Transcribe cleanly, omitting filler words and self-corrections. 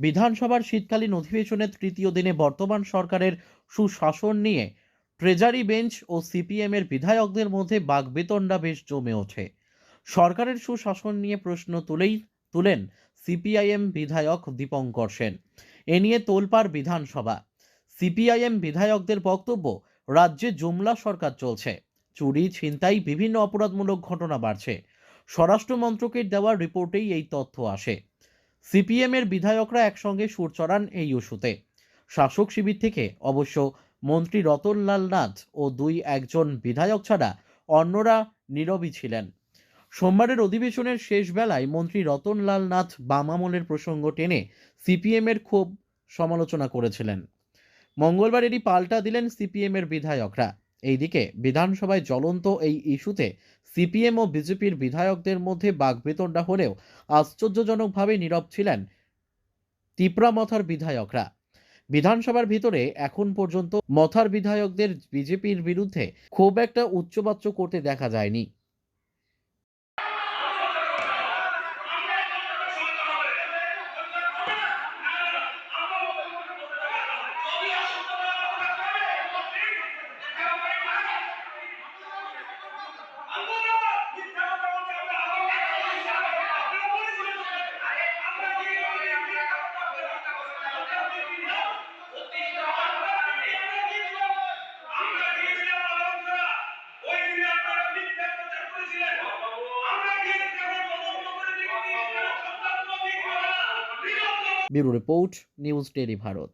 বিধানসভার শীতকালীন অধিবেশনের তৃতীয় দিনে বর্তমান সরকারের সুশাসন নিয়ে ট্রেজারি বেঞ্চ ও সিপিএম এর বিধায়কদের মধ্যে বাকবিতণ্ডা বেশ জমে ওঠে। সরকারের সুশাসন নিয়ে প্রশ্ন তুলেন সিপিআইএম বিধায়ক দীপঙ্কর সেন। এ নিয়ে তোলপাড় বিধানসভা। সিপিআইএম বিধায়কদের বক্তব্য, রাজ্যে জুমলা সরকার চলছে, চুরি ছিনতাই বিভিন্ন অপরাধমূলক ঘটনা বাড়ছে। স্বরাষ্ট্র মন্ত্রকের দেওয়া রিপোর্টেই এই তথ্য আসে। সিপিএম এর বিধায়করা একসঙ্গে সুর চড়ান এই ইস্যুতে। শাসক শিবির থেকে অবশ্য মন্ত্রী রতনলাল নাথ ও একজন বিধায়ক ছাড়া অন্যরা নীরবই ছিলেন। সোমবারের অধিবেশনের শেষ বেলায় মন্ত্রী রতনলাল নাথ বাম আমলের প্রসঙ্গ টেনে সিপিএম এর খুব সমালোচনা করেছিলেন। মঙ্গলবার এরই পাল্টা দিলেন সিপিএম এর বিধায়করা। এইদিকে বিধানসভায় জ্বলন্ত এই ইস্যুতে সিপিএম ও বিজেপির বিধায়কদের মধ্যে বাকবিতণ্ডা হলেও আশ্চর্যজনকভাবে নীরব ছিলেন তিপ্রামথার বিধায়করা। বিধানসভার ভিতরে এখন পর্যন্ত মথার বিধায়কদের বিজেপির বিরুদ্ধে খুব একটা উচ্চবাচ্য করতে দেখা যায়নি। Bureau report, news daily Bharat.